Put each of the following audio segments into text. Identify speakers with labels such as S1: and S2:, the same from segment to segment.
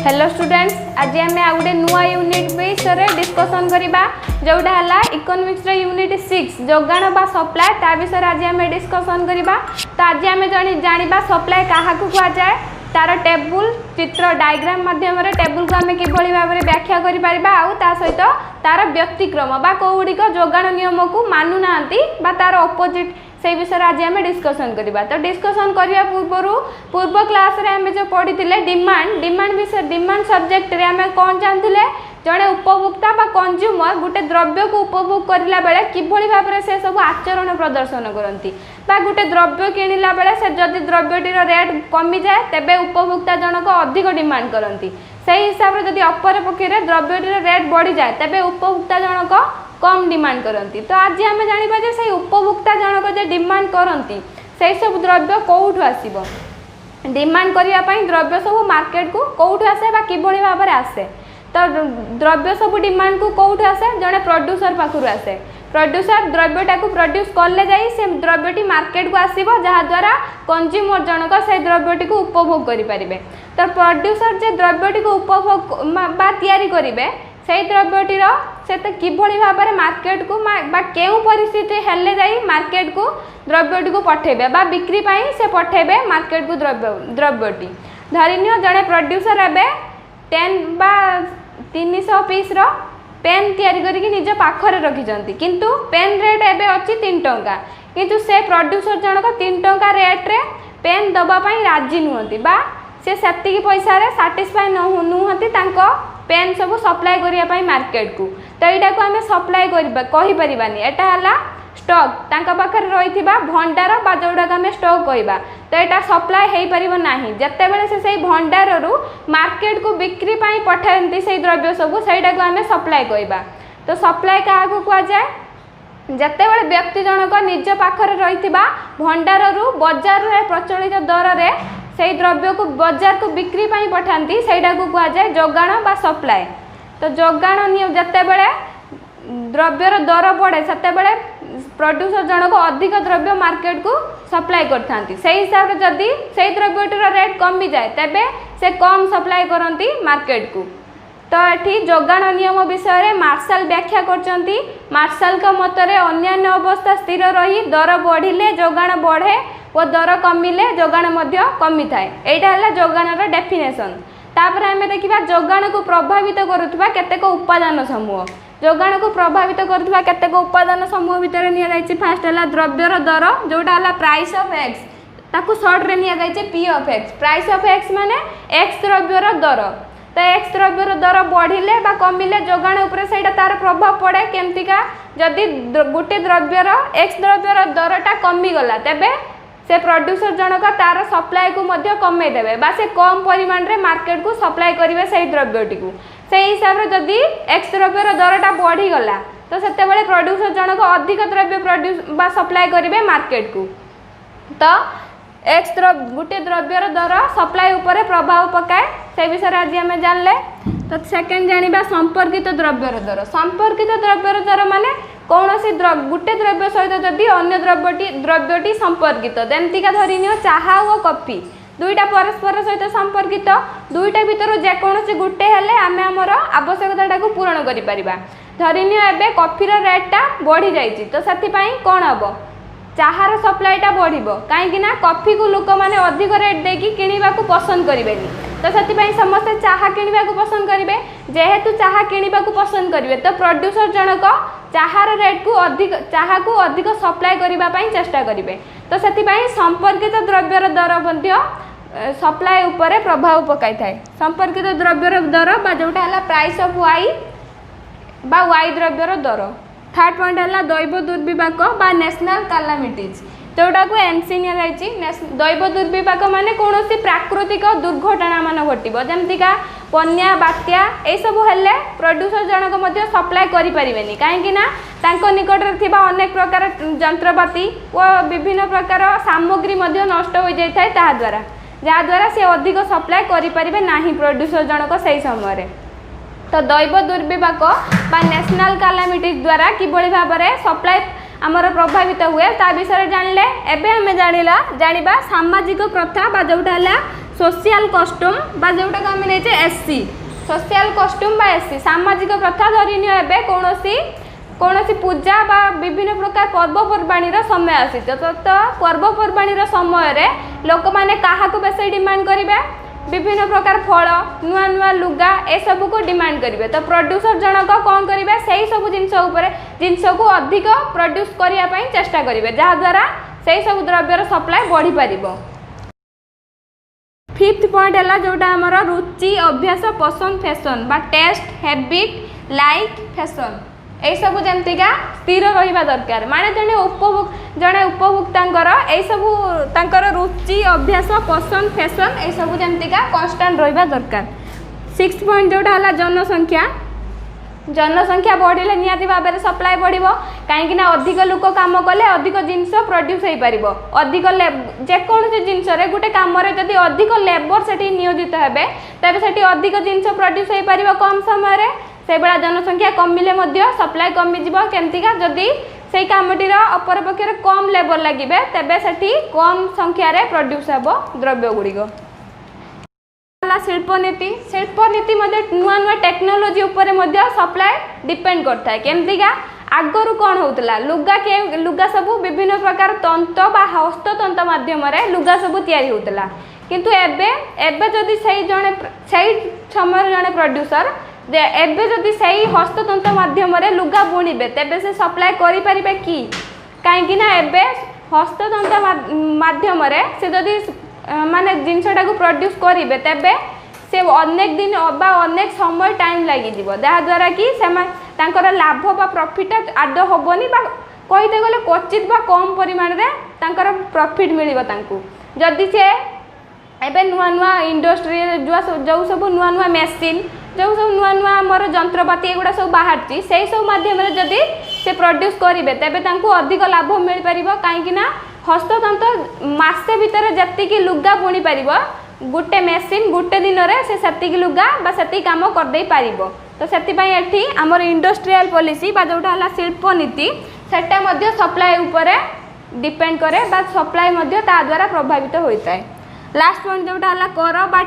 S1: Hello students, आज आम आ गए नुआ यूनिट विषय डिस्कसन करवा जोटा है इकोनॉमिक्स यूनिट 6 जोगाण बा सप्लाय ता विषय आज आम डिस्कसन करवा। तो आज आम जाना सप्लाय क्या कह जाए तार टेबुल चित्र डायग्राम माध्यम टेबुल को आम किभली भाव में व्याख्या कर सहित तार व्यतिक्रम बा कौड़िक जोगाण नियम को मानु ना तार अपोजिट से विषय आज आम डिस्कसन करवा। तो डिस्कसन करने पूर्व क्लास रे आम जो पढ़ी डिमांड डिमांड विषय डिमांड सब्जेक्ट रे आम कौन जानते जड़े उपभोक्ता बा कंज्यूमर गोटे द्रव्य को उपभोग करला बेले किभली भाव में से सब आचरण प्रदर्शन करती बा गोटे द्रव्य किणला बेले से जदि द्रव्यटीर रेट कमी जाए तेबे उपभोक्ता जनक अधिक डिमांड करती से हिसाब से जदि अपर पक्षे द्रव्यटीर रेट बढ़ी जाए तेबे उपभोक्ता जनक कम डिमांड करती। तो आज आम जाना जे से उपभोक्ता जनक जे डिमांड करती से सब द्रव्य कौटू आसब डिमांड करने द्रव्य सब मार्केट को कौटू आसे बा किभली भाव में आसे। तो द्रव्य सब डिमांड को कौटू आसे जड़े प्रोड्यूसर पाखु आसे प्रोड्यूसर द्रव्यटा को प्रोड्यूस कले जाई से द्रव्यटी मार्केट को आसीबो जहाँद्वारा कंज्यूमर जनक से द्रव्यटी को उपभोग करें। तो प्रोड्यूसर जे द्रव्यटी को उपभोग बा तैयारी करेंगे से द्रव्यटीर से किभली भाव में मार्केट को केउ परिस्थिति हेल्ले जाई मार्केट को द्रव्यटी को पठेबे बा बिक्री पाई से पठेबे मार्केट को द्रव्यटी धरिनियो जड़े प्रोड्यूसर एबे 10 बा 300 पीस रो पेन तैयारी करके निज पाखरे रखिजंती किंतु पेन रेट एबे अछि 3 टंका किंतु से प्रोड्यूसर जनक 3 टंका रेट रे पेन दबा पाई राजी नुहंती बा से सेतिकी पैसा रे सैटिस्फाई नुहंती तांको पेन सब सप्लाई करने मार्केट को। तो यहाँ को आम सप्लाई कहीपरानी एटा है स्टॉक तांका पाखे रही भंडार बा जोड़ा आम स्टॉक कहवा। तो यहाँ सप्लाई हो पार ना जिते बड़े से भंडार मार्केट को बिक्री पठाती से द्रव्य सब सहीटा को आम सप्लाई कहवा। तो सप्लाई क्या कहुए जिते बड़े व्यक्ति जनक निज पाखे रही भंडार बजार में प्रचलित दर से से द्रव्य को बाजार को बिक्री पाई पठाती सहीटा को कह जाए जोगाण बा सप्लाय। तो जोगाण जिते बड़े द्रव्यर दर बढ़े से बड़े प्रोड्यूसर जनक अधिक द्रव्य मार्केट को सप्लाई करथांती से हिसाब से जदि से द्रव्यटीर रेट कमी जाए तेबे से कम सप्लाई करती मार्केट को। तो ये जोगाण नियम विषय में मार्शल व्याख्या करचंती। मार्शल का मतरे अन्यान्य अवस्था स्थिर रही दर बढ़िले जोगाण बढ़े और दर कमिले जोगाण मध्य कमी थाए एटा है जोगाणर डेफिनेशन। तापर आम देखा जोगाण को प्रभावित करुवा केतेक उपादान समूह जोगाण को प्रभावित करुवा केतेक उपादान समूह भितर नि फास्ट है द्रव्यर दर जोटा है प्राइस ऑफ एक्स ताकू शॉर्ट रे नि P of x price of x माने एक्स द्रव्यर दर। तो एक्स द्रव्यर दर बढ़िले बा कमिले जोगाण उपरे सेटा तार प्रभाव पड़े केमतिका जदि गोटे द्रव्यर एक्स द्रव्यर दरटा कमी गला तेबे से प्रोड्यूसर जनक तार सप्लाई को मध्य कमे देबे बा से कम परिमाण रे मार्केट को सप्लाई करिवे से द्रव्यटी को से हिसाब रे जदि एक्स द्रव्यर दरटा बढ़ी गला तो सेते बेले प्रोड्यूसर जनक अधिक द्रव्य प्रोड्यूस बा सप्लाई करिवे मार्केट को। तो एक्स गोटे द्रव्यर दर सप्लाई उपरे प्रभाव पकाए से विषय आज आम जानले। तो सेकेंड जानिबा संपर्कित द्रव्यर दर। संपर्कित द्रव्यर दर माने कौन सी गोटे द्रव्य सहित जदि अन्य द्रव्यटी संपर्कित जेमतिका धरिनियो चाहा और कॉफी दुईटा परस्पर सहित संपर्कित दुईटा भितर जेकोसी गोटे हेले आमे हमर आवश्यकता को पूरण करि परिबा। धरिनियो एबे कॉफीर रेटटा बढ़ी जाइछि तो सेथिपई कोन हबो चाहार सप्लाईटा बढ़िबो काहेकि ना कॉफी को लोक माने अधिक रेट देकी किनिबा को पसंद करिवेनी। तो सेथिपई समस्त चाहा किनिबा को पसंद करिवे जेहेतु चाहा किनिबा को पसंद करिवे तो प्रोड्यूसर जनक चाहार रेट को अधिक चाहा को अधिक सप्लाई करबा पई चेष्टा करिवे। तो सेथिपई संपर्कित द्रव्यर दर मध्य सप्लाई उपरे प्रभाव पकाई थाए। संपर्कित द्रव्यर दर बा जोटा हला प्राइस ऑफ वाई बा वाई द्रव्यर दर। थर्ड पॉइंट है दैव दुर्विपाक बा नेशनल कैलामिटीज जोटा को एनसी दैव दुर्विपाक माने कौन सी प्राकृतिक दुर्घटना मान घटव जमतीका बन्या बात्या यह सब हेल्ले प्रोड्यूसर जनक मध्य सप्लाई करें कहीं निकट में अनेक प्रकार जंत्रपाति और विभिन्न प्रकार सामग्री नष्ट हो जाए द्वारा जहाद्वारा से अधिक सप्लाई करें ना प्रोड्यूसर जनक से समय। तो दैव दुर्विपाक बा नेशनल कैलामिटीज द्वारा किभली भाव में सप्लाई आमर प्रभावित हुए ता विषय जानले। एबे हमें जानिबा सामाजिक प्रथा बा जोटा सोशल कस्ट्यूम बा जोटा आम नहीं एससी सोशल कस्ट्यूम बा एससी सामाजिक प्रथा धरी निये कौन पूजा बा विभिन्न प्रकार पर्वपर्वाणी समय आसी तो पर्वपर्वाणी समय लोक मैंने क्या बेस डिमांड करेंगे विभिन्न प्रकार फल नुआ नुआ लुगा ए सब को डिमांड करेंगे तो प्रोड्यूसर जनक कौन करेंगे से सब जिनस को अधिक प्रोड्यूस करने चेष्टा करेंगे जहाद्वारा से सब द्रव्यर सप्लाय बढ़ी पार। फिफ्थ पॉइंट है जोटा आमर रुचि अभ्यास पसंद फैशन बा टेस्ट हैबिट लाइक फैशन यही सब जमतीका स्थिर रहा दरकार माने जड़े उपभोक्ता यही सब रुचि अभ्यास पसंद फैशन यही सब जमतीका कन्स्टांट रहा दरकार। सिक्स्थ पॉइंट जोटा है जनसंख्या बढ़िले निहाती भाव में सप्लाय बढ़ो कहीं अधिक लोक काम कले अधिक जिनस प्रोड्यूस हो पार अधिक जेकोसी जिनस गोटे कम जदि अधिक लेबर से नियोजित हे तेज से अधिक जिनस प्रोड्यूस हो पार कम समय से बेला जनसंख्या कमिले सप्लाय कमिज केमतीका जदि से कमटीर अपर पक्षर कम लेबर लगे तेबे से कम संख्यार प्रोड्यूस हे द्रव्य गुड़िक। शिल्पनीति नुआ नुआ टेक्नोलोजी उपरे सप्लाय डिपेंड करता है केमतीका आगरू कौन होता लुगा सब विभिन्न प्रकार तंत्र बा हस्ततंत्र माध्यम लुगा सब तैयारी होता किंतु एबे जदि सही समय जड़े प्रोड्यूसर एबे जदि सही हस्ततंत्र माध्यम लुगा बुणीबे तेबे से सप्लाय करि परिबे कि कहीं एबे हस्ततंत्र माध्यम से जदि माने जिनसटा को प्रोड्यूस करेंगे तेबे से अनेक दिन बा अनेक समय टाइम लगी जहाद्वारा कि लाभ बा प्रॉफिट आद हेनी कहते गले क्वचित बा कम परिमाण में प्रॉफिट मिल जदि से एबे नुआ नुआ इंडस्ट्री जो सब नुआ नुआ मेसीन जो सब नुआ नुआ आमर जंत्रपाति एगुड़ा सब बाहर से सब माध्यम जदि से प्रोड्यूस करेंगे तेबे अधिक लाभ मिल पार कहीं हस्ततंत्र मासे भितर जति लुगा बुणी पार गोटे मेसीन गोटे दिन में से लुगा बा से कम करदे पार तो से आमर इंडस्ट्रियल पॉलिसी बा जोटा है शिल्प नीति सेटा सप्लाय उपरे डिपेंड करे बा सप्लाय द्वारा प्रभावित होता है। लास्ट पॉइंट जोटा है कर बा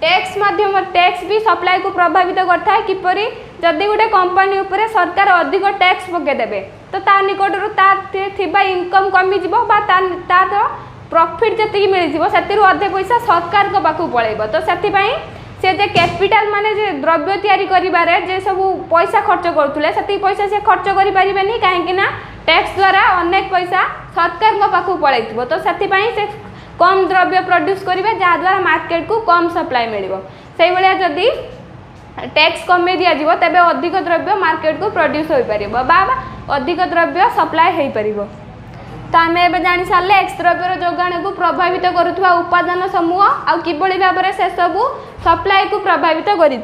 S1: टैक्स माध्यम टैक्स भी सप्लाय को प्रभावित करता है किपरि जदि गोटे कंपनी उपरे सरकार अधिक टैक्स पकईदेवे तो ता निकटर इनकम कमिज तार प्रॉफिट जी मिली से अधे पैसा सरकार को पाखु पड़ेब तो से कैपिटाल माने द्रव्य तैयारी करिबारे जे सब पैसा खर्च करुले से पैसा से खर्च करि परिबेनी कहीं टैक्स द्वारा अनेक पैसा सरकार को पाखु पड़े तो से कम द्रव्य प्रोड्यूस करेंगे जहाद्वारा मार्केट को कम सप्लाय मिल से भाया जदि टैक्स कमे दिज्व तेज अधिक द्रव्य मार्केट को प्रोड्यूस हो पार अधिक द्रव्य सप्लाय हो पार। तो आम ए जानी सारे एक्स द्रव्यर जोगाण को प्रभावित करुवा उपादान समूह आउ किभली भाव में से सबू सप्लाय को प्रभावित करें।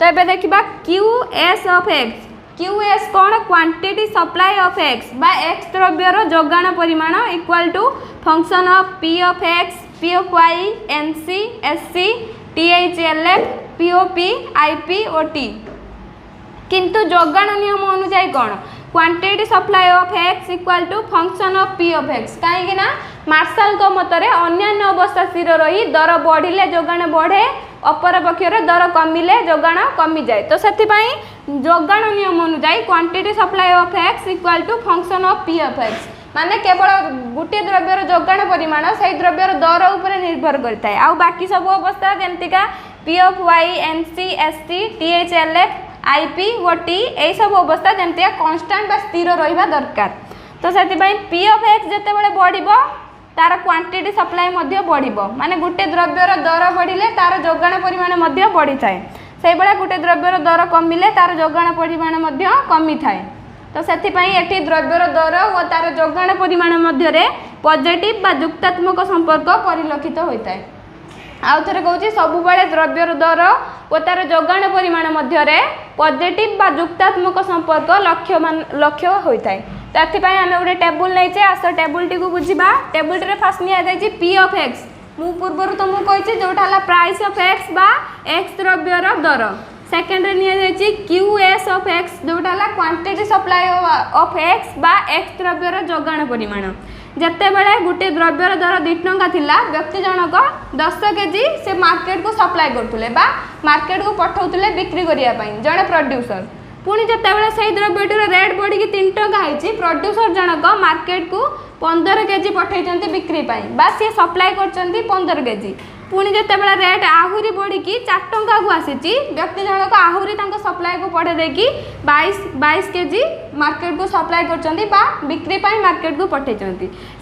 S1: तो ये देखा QS ऑफ X QS कौन क्वांटिटी सप्लाय ऑफ X बा X द्रव्यर जोगाण परिमाण equal to function of P of X P of Y NC SC THLF POP IP और T किंतु जोगाण नियम अनुसार कौन quantity supply of X equal to function of P of X कहीं मार्शल को मतरे अन्य अवस्था स्थिर रही दर बढ़िले जोगाण बढ़े अपर पक्षर दर कमिले जोगाण कमी जाए तो से जोगाण नियम अनुसार quantity supply of X equal to function of P of X माने केवल गोटे द्रव्यर जोगाण परिमाण से द्रव्यर दर उपर निर्भर करता है आउ बाकी सब अवस्था जमतीका P of Y NC ST THLF IP और T यही सब अवस्था जमती कन्स्टांट बा स्थिर रहा दरकार तो से P ऑफ X जिते बढ़ तार क्वांटिटी सप्लाय बढ़ माने गोटे द्रव्यर दर बढ़िले तार जोगाण परिमाण बढ़ी थाए से भाया गोटे द्रव्यर दर कमिले तार जोगाण परिमाण कमी थाए तो से द्रव्यर दर और तार जोगाण परिमाण मध्य पॉजिटिव बा जुक्तात्मक संपर्क परिलक्षित होता है। आउ थे कहूँ सबुबले द्रव्यर दर और तार जोगाण परिमाण मध्य पॉजिटिव बा जुक्तात्मक संपर्क लक्ष्य होता है। तो ये आम गोटे टेबुल नहीं आस टेबुल टी को बुझा टेबुल टी फास्ट नि P ऑफ X मु पूर्वर तुमको कही जोटा प्राइस ऑफ X बा X द्रव्यर दर सेकेंड नि QS ऑफ X जोटा क्वांटिटी सप्लाय ऑफ X बा X द्रव्यर जोगाण परिमाण जिते बड़े गोटे द्रव्यर दर 2 टंका थिला व्यक्ति जनक 10 केजी से मार्केट को सप्लाई करथुले बा मार्केट को पठाउथुले बिक्री करिया पई जड़े प्रोड्यूसर पुणी जितेबाला से द्रव्यटीर रेट बढ़ी 3 टंका होती प्रोड्यूसर जनक मार्केट को 15 केजी पठे बिक्री बा सी सप्लाई कर 15 केजी पुणी जितेबाला रेट आहरी बढ़ी 4 टंका को आसी व्यक्ति जनक आहरी सप्लाई को पठे देकी 22 केजी मार्केट को सप्लाई कर बिक्री मार्केट को पठे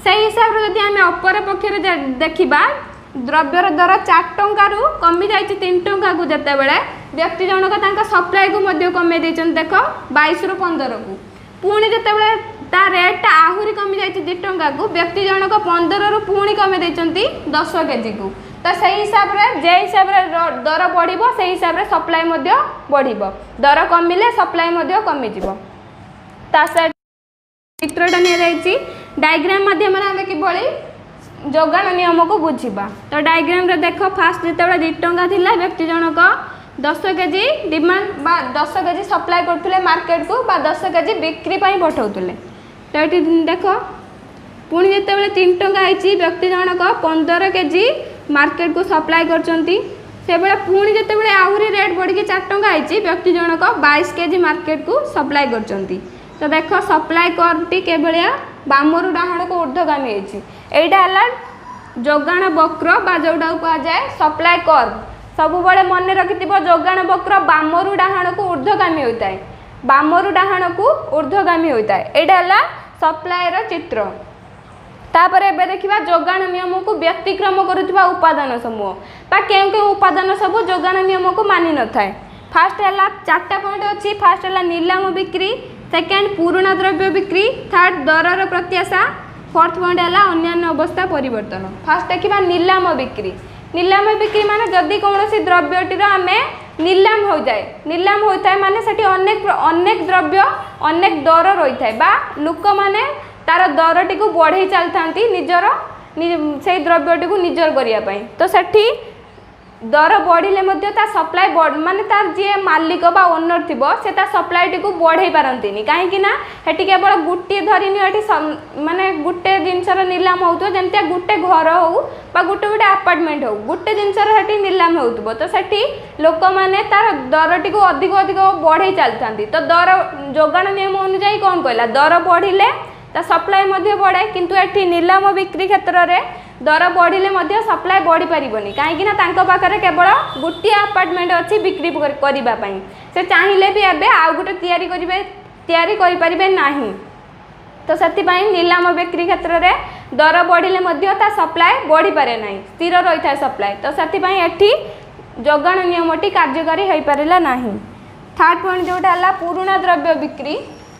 S1: से हिसाब से जब आम अपर पक्ष देखा द्रव्यर दर 4 टंकार कमी जाए 3 टंका को जिते बड़े व्यक्ति जनक सप्लाई को कमे देख 22 रु 15 को पुणी जिते बड़े ता रेट आहरी कमी जाए 2 टंका को व्यक्ति जनक 15 रु पुणी कमे 10 केजी को तो से हिसाब से जे हिसाब से दर बढ़ से हिसाब से सप्लाई बढ़ दर कमिले सप्लाई कमिज चित्रटा नि डायग्राम माध्यम आम किभली जोगाण नियम को बुझा तो डायग्राम रे देख फास्ट जिते 2 टंका थिला व्यक्ति जनक 10 केजी डिमांड बा 10 केजी सप्लाई करथुले मार्केट को बा 10 केजी बिक्री पठाउथुले तो ये देख पुणी जिते 3 टंका है व्यक्ति जनक 15 केजी मार्केट को सप्लाई करचंती से बेले पुणी जिते आहरी रेट बढ़ी 4 टंका है व्यक्ति जनक 22 केजी मार्केट को सप्लाई करचंती तो देख सप्लाई करटी के भलिया बामरु डाहाण को ऊर्ध्वगामी है जोगाण वक्र बा जोटा कह जाए सप्लाई कर्व सब बड़े मन रखि जोगाण वक्र बामरु डाहाण को ऊर्ध्वगामी होता है बामरु डाहाण को ऊर्ध्वगामी होता है यहाँ सप्लाईर चित्र तापर एबे देखिबा जोगाण नियम को व्यतिक्रम करुवा उपादान समूह बा केउ केउ उपादान सब जोगाण नियम को मानि न थाए फास्ट है 4टा पॉइंट अच्छी फास्ट है नीलाम बिक्री सेकेंड पुराणा द्रव्य बिक्री थर्ड दरर प्रत्याशा फोर्थ पॉइंट है अन्य अवस्था परिवर्तन फास्ट देखा नीलाम बिक्री माने जदि कौन द्रव्यटीर आम नीलाम हो जाए नीलाम होता है माने सेठी अनेक द्रव्य अनेक दर रही है बा लोक माने तार दरटी को बढ़े चलती निजर से द्रव्यटी को निजर करने तो सेठी दर बढ़िले ता सप्लाई माने तार जी मालिक बा ओनर थी से सप्लाई को बढ़े पारती कहीं हेटी केवल गोटे धरनी माने गोटे जिनसर नीलाम हो जमती गोटे घर हो गोटे गोटे आपार्टमेंट हो गोटे जिनसर नीलाम हो तो सेठी लोक मैंने तार दरटी को अधिक अधिक बढ़े चलती तो दर जोगाण नियम अनुजाई कौन कहला दर बढ़िले ता सप्लाई बढ़े किंतु एठी नीलाम बिक्री क्षेत्र में दर बढ़िले सप्लाई बढ़ी पारबनी कहीं पाखे केवल गोटे आपार्टमेंट अच्छी बिक्री करने से चाहिए भी एवं आउ गोटे तैयारी करें ना तो से नीलाम बिक्री क्षेत्र में दर बढ़िले सप्लाई बढ़ी पारे ना स्थिर रही है सप्लाई तो से जोगाण नियमटी कार्यकारी हो पारा ना थर्ड पॉइंट जोटा है पुराणा द्रव्य बिक्री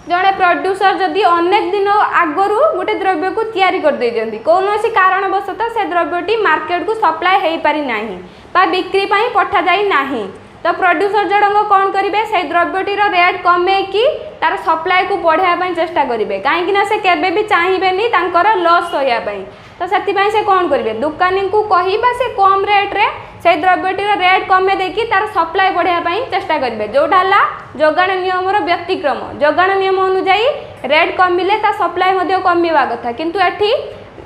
S1: जड़े प्रोड्यूसर जदि अनेक दिन आगु गोटे द्रव्य को तैयारी कर देजंती कौन कारणवशतः से द्रव्यटी मार्केट को सप्लाई हो पारि नाही बा बिक्री पई पठा जाई नाही तो प्रोड्यूसर जड़क कौन करेंगे से द्रव्यटीर रेट कमे कि तार सप्लाई को बढ़ाई चेष्टा करेंगे कहीं से केबे भी चाहिए तांकर लॉस सहायपाई तो से कौन करेंगे दुकानी को कहबा से कम रेट्रे से द्रव्यटीर रेट कमे देकी तार सप्लाई बढ़ाई चेष्टा करेंगे जोटा है जोगाण नियम व्यतिक्रम जोगाण नियम अनुजाई रेट कमिले ता सप्लाई कमिवा कथा किंतु एठी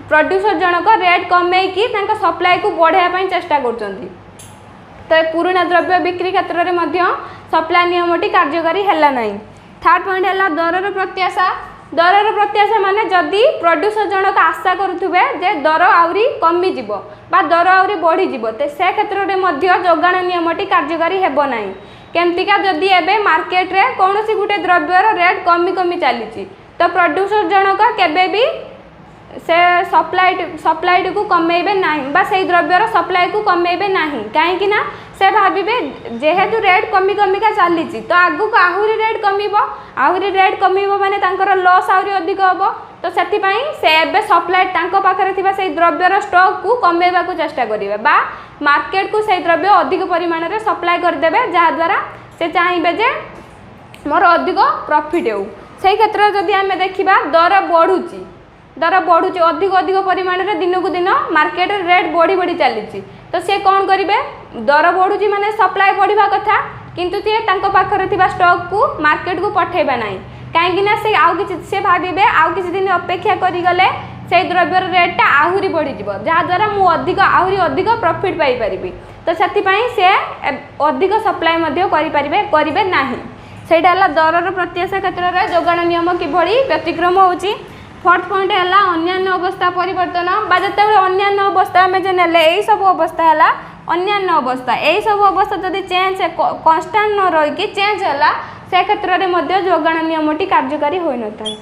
S1: प्रोड्यूसर जनक रेट कमे कि सप्लाई को बढ़ाई चेष्टा करछंती तो पुराणा द्रव्य बिक्री क्षेत्र में सप्लाई नियमटी कार्यकारी है ना थर्ड पॉइंट है दरर प्रत्याशा माने जदि प्रोड्यूसर जनक आशा करुवे जे दर आहरी कमिज बा दर आहरी बढ़ीज तो से क्षेत्र में जोगाण नियमटी कार्यकारी हेबना केमतिका जदि एबे मार्केट रे कौन सी गोटे द्रव्यर रेट कमी कमी चली तो प्रोड्यूसर जनक केबे भी से सप्लाई को कमेबे नाही बा से द्रव्यर सप्लाई को कमेबे नाही कहीं से भाविबे जेहेतु रेट कमी कमी का चली तो आगु को आहरी रेट कमिबो माने तांकर लॉस आहरी अधिक होबो तो सेतिपई से एबे सप्लाई तांको पाखरे थिबा से द्रव्यर स्टॉक को कमेबा को चेष्टा करिवे बा मार्केट को से द्रव्य अधिक परिमाण रे सप्लाई कर देबे जहा द्वारा से चाहिबे जे मोर अधिक प्रॉफिट हो से क्षेत्र जदि हमें देखिबा दर बढ़ुची अधिक अधिक परिमाण रे दिन को दिन मार्केट रेट बढ़ी बढ़ी चली तो सी कौन करेंगे दर बढ़ुची माने सप्लाई बढ़िया कथा किंतु सी पाखरे थिबा स्टॉक को मार्केट को पठेबा नहीं कहीं से आउ किसी से भाविबे आउ किसी दिन अपेक्षा करी गले से द्रव्यर रेटा आहरी बढ़ी जहाँद्वारा मु अधिक आहरी अधिक प्रॉफिट पाई पारिबी तो से से अधिक सप्लाई करें ना सेटा है दरर प्रत्याशा क्षेत्र में जोगाण नियम किभली व्यतिक्रम होची। फोर्थ पॉइंट है अन्य अवस्था परिवर्तन बा जिते अन्य अवस्था आम जो ने यही सब अवस्था है अन्य अवस्था यही सब अवस्था जब चेंज कन्स्टांट न रही चेंज है से क्षेत्र में जोगाण नियमटी कार्यकारी हो न था।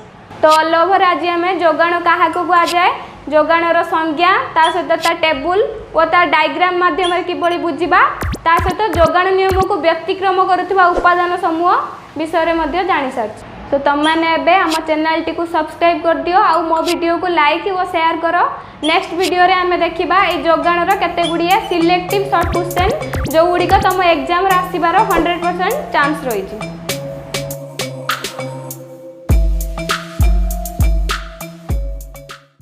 S1: तो ऑल ओवर आज आम जोगाण क्या कहुए जोगाणर संज्ञा ता सहित ता टेबुल और ता डायग्राम माध्यम किभली बुझा ता सहित जोगाण नियम को व्यतिक्रम करुवा उपादान समूह विषय में जानी सारी। तो तुम मैंने आम चैनल टी को सब्सक्राइब कर दियो आ मो वीडियो को लाइक और शेयर करो। नेक्स्ट वीडियो रे आम देखा ये जोगाणर केते गुड़िए सिलेक्टिव शॉर्ट क्वेश्चन जो गुड़िक तुम एग्जाम आसबार 100% चांस रही।